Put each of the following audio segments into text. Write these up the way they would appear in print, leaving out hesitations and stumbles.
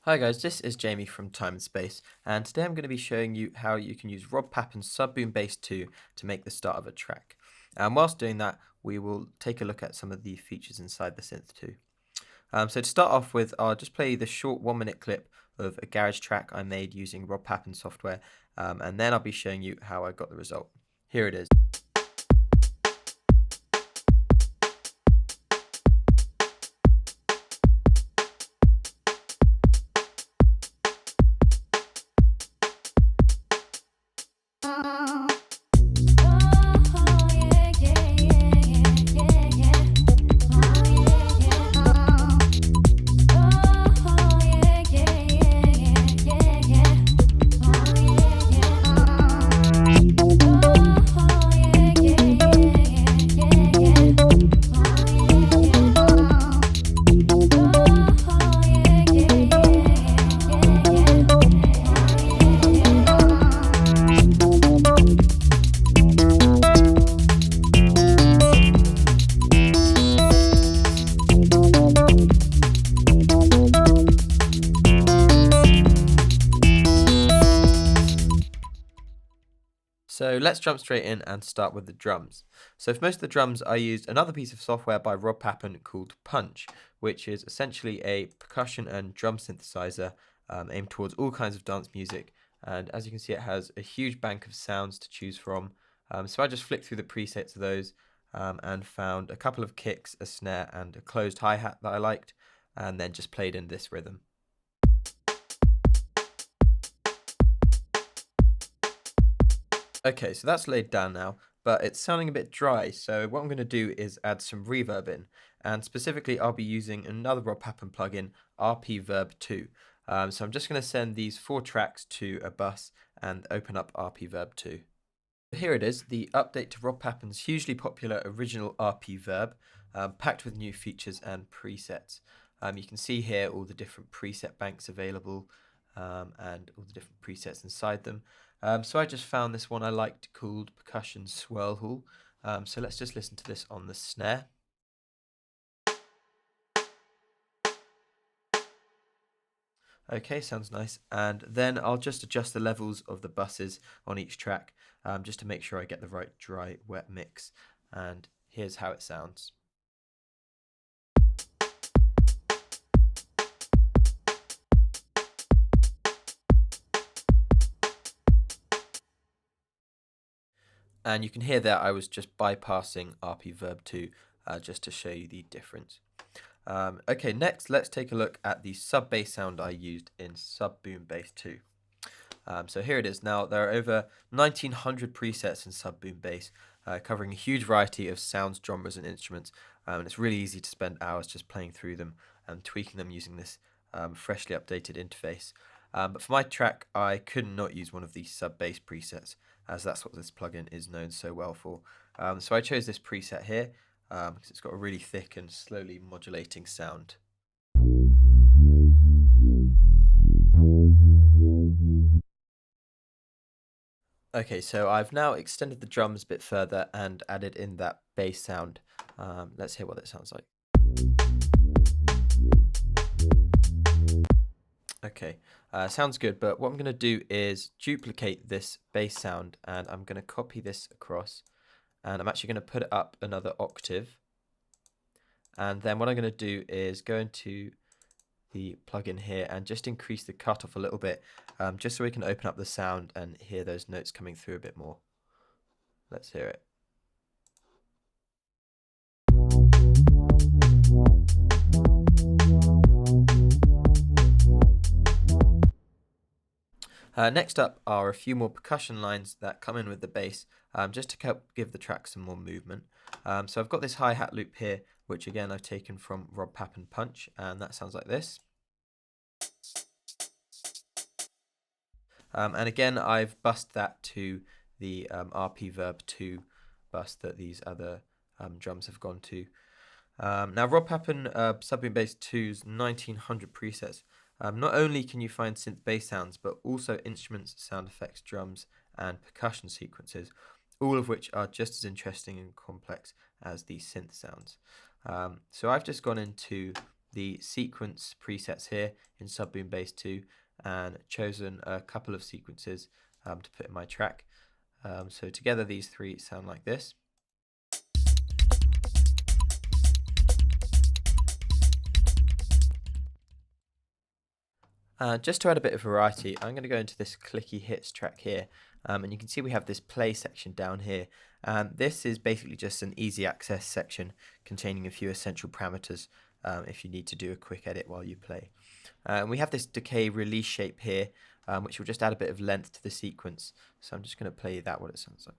Hi guys, this is Jamie from Time+Space, and today I'm going to be showing you how you can use Rob Papen SubBoomBass 2 to make the start of a track. And whilst doing that, we will take a look at some of the features inside the synth too. So to start off with, I'll just play the short 1-minute clip of a garage track I made using Rob Papen software, and then I'll be showing you how I got the result. Here it is. So let's jump straight in and start with the drums. So for most of the drums, I used another piece of software by Rob Papen called Punch, which is essentially a percussion and drum synthesizer aimed towards all kinds of dance music. And as you can see, it has a huge bank of sounds to choose from. So I just flicked through the presets of those and found a couple of kicks, a snare, and a closed hi-hat that I liked, and then just played in this rhythm. Okay, so that's laid down now, but it's sounding a bit dry, so what I'm going to do is add some reverb in, and specifically I'll be using another Rob Papen plugin, RP-Verb 2. So I'm just going to send these 4 tracks to a bus and open up RP-Verb 2. Here it is, the update to Rob Papen's hugely popular original RP-Verb, packed with new features and presets. You can see here all the different preset banks available and all the different presets inside them. So I just found this one I liked called Percussion Swirl Hall. So let's just listen to this on the snare. Okay, sounds nice. And then I'll just adjust the levels of the buses on each track just to make sure I get the right dry wet mix. And here's how it sounds. And you can hear that I was just bypassing RP-Verb 2 just to show you the difference. Okay, next let's take a look at the sub-bass sound I used in SubBoomBass 2. So here it is. Now there are over 1900 presets in SubBoomBass, covering a huge variety of sounds, genres, and instruments. And it's really easy to spend hours just playing through them and tweaking them using this freshly updated interface. But for my track, I could not use one of these sub-bass presets, as that's what this plugin is known so well for. So I chose this preset here because it's got a really thick and slowly modulating sound. Okay, so I've now extended the drums a bit further and added in that bass sound. Let's hear what it sounds like. Okay, sounds good, but what I'm going to do is duplicate this bass sound and I'm going to copy this across and I'm actually going to put it up another octave. And then what I'm going to do is go into the plugin here and just increase the cutoff a little bit just so we can open up the sound and hear those notes coming through a bit more. Let's hear it. Next up are a few more percussion lines that come in with the bass just to help give the track some more movement. So I've got this hi-hat loop here, which again I've taken from Rob Papen Punch, and that sounds like this. And again, I've bussed that to the RP-Verb 2 bus that these other drums have gone to. Now, Rob Papen SubBoomBass 2's 1900 presets. Not only can you find synth bass sounds, but also instruments, sound effects, drums, and percussion sequences, all of which are just as interesting and complex as the synth sounds. So I've just gone into the sequence presets here in SubBoomBass 2 and chosen a couple of sequences to put in my track. So together these three sound like this. Just to add a bit of variety, I'm going to go into this clicky hits track here, and you can see we have this play section down here. This is basically just an easy access section containing a few essential parameters if you need to do a quick edit while you play. And we have this decay release shape here, which will just add a bit of length to the sequence. So I'm just going to play that what it sounds like.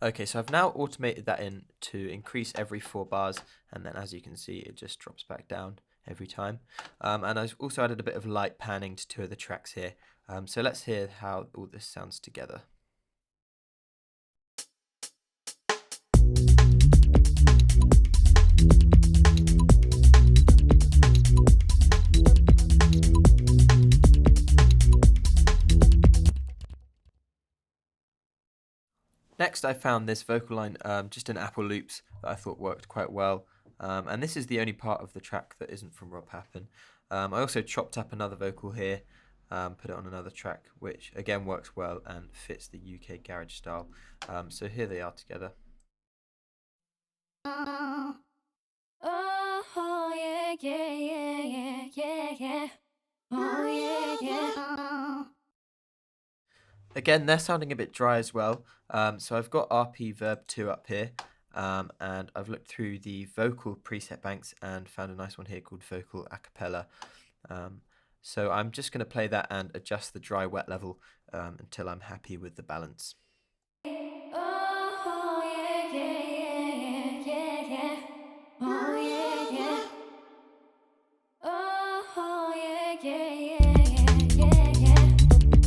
Okay, so I've now automated that in to increase every 4 bars, and then as you can see it just drops back down every time. And I've also added a bit of light panning to 2 of the tracks here. So let's hear how all this sounds together. Next, I found this vocal line just in Apple Loops that I thought worked quite well. And this is the only part of the track that isn't from Rob Papen. I also chopped up another vocal here, put it on another track, which again works well and fits the UK garage style. So here they are together. Oh, yeah, yeah, yeah, yeah, yeah. Oh, yeah, yeah. Again, they're sounding a bit dry as well. So I've got RP Verb 2 up here, and I've looked through the vocal preset banks and found a nice one here called Vocal Acapella. So I'm just going to play that and adjust the dry wet level until I'm happy with the balance. Oh, yeah, yeah, yeah, yeah, yeah. Oh, yeah, yeah. Oh, yeah, yeah, yeah, yeah, yeah.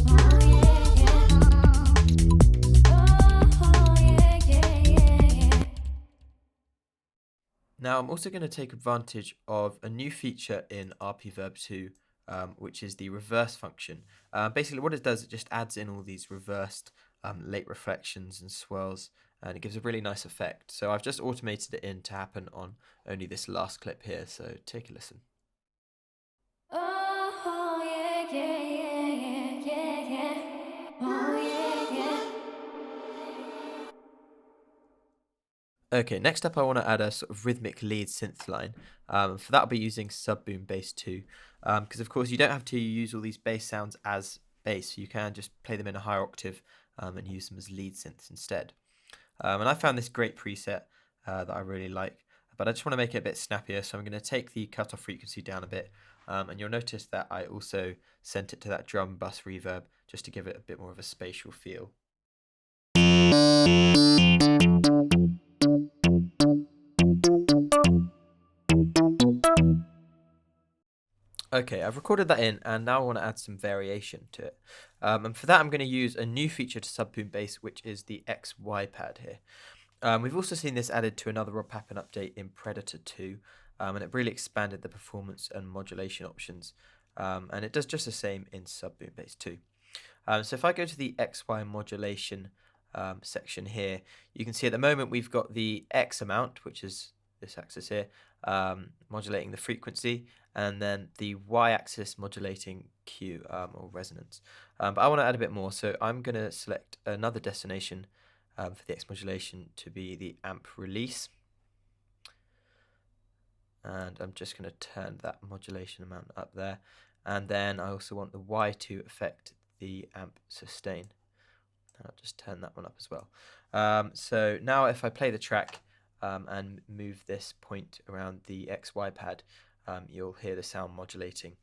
Oh, yeah, yeah. Oh, yeah, yeah, yeah. Now I'm also going to take advantage of a new feature in RP Verb 2, which is the reverse function. Basically what it does, it just adds in all these reversed late reflections and swirls, and it gives a really nice effect. So I've just automated it in to happen on only this last clip here, so take a listen. Oh, yeah, yeah, yeah, yeah, yeah. Oh, yeah, yeah. Okay, next up I want to add a sort of rhythmic lead synth line. For that I'll be using SubBoomBass 2, because of course you don't have to use all these bass sounds as bass. You can just play them in a higher octave and use them as lead synths instead. And I found this great preset that I really like, but I just want to make it a bit snappier, so I'm going to take the cutoff frequency down a bit, and you'll notice that I also sent it to that drum bus reverb just to give it a bit more of a spatial feel. Okay, I've recorded that in, and now I want to add some variation to it. And for that, I'm going to use a new feature to SubBoomBass, which is the XY pad here. We've also seen this added to another Rob Papen update in Predator 2, and it really expanded the performance and modulation options. And it does just the same in SubBoomBass 2. So if I go to the XY modulation section here, you can see at the moment we've got the X amount, which is this axis here, modulating the frequency, and then the y-axis modulating Q or resonance. But I want to add a bit more, so I'm going to select another destination for the X modulation to be the amp release, and I'm just going to turn that modulation amount up there, and then I also want the Y to affect the amp sustain, and I'll just turn that one up as well. So now if I play the track and move this point around the XY pad, you'll hear the sound modulating.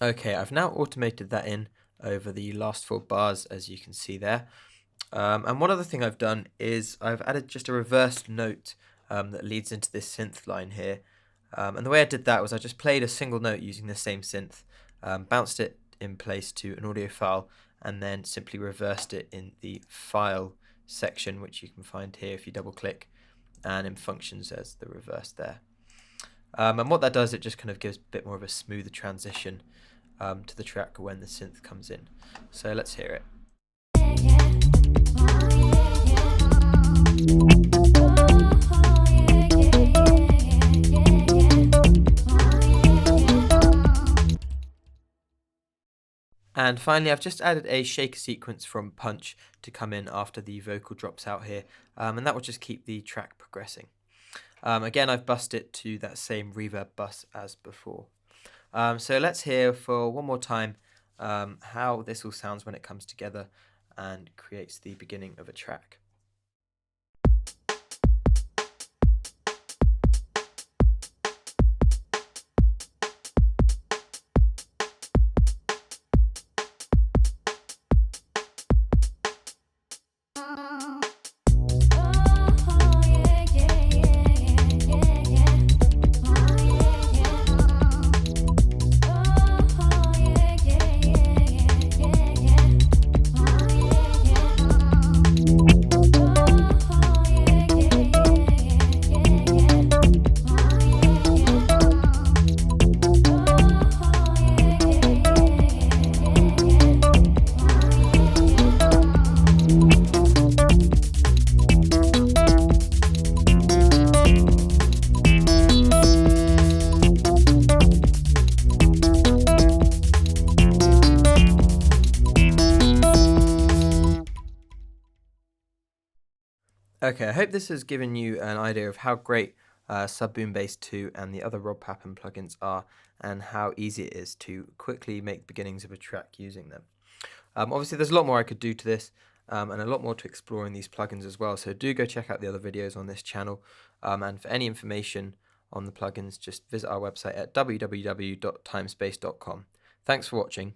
Okay, I've now automated that in over the last 4 bars, as you can see there. And one other thing I've done is I've added just a reversed note that leads into this synth line here. And the way I did that was I just played a single note using the same synth, bounced it in place to an audio file, and then simply reversed it in the file section, which you can find here if you double click, and in functions there's the reverse there. And what that does, it just kind of gives a bit more of a smoother transition to the track when the synth comes in. So let's hear it. And finally, I've just added a shaker sequence from Punch to come in after the vocal drops out here, and that will just keep the track progressing. Again, I've bussed it to that same reverb bus as before. So let's hear for one more time how this all sounds when it comes together and creates the beginning of a track. Okay, I hope this has given you an idea of how great SubBoomBass 2 and the other Rob Papen plugins are, and how easy it is to quickly make beginnings of a track using them. Obviously, there's a lot more I could do to this, and a lot more to explore in these plugins as well, so do go check out the other videos on this channel, and for any information on the plugins, just visit our website at www.timespace.com. Thanks for watching.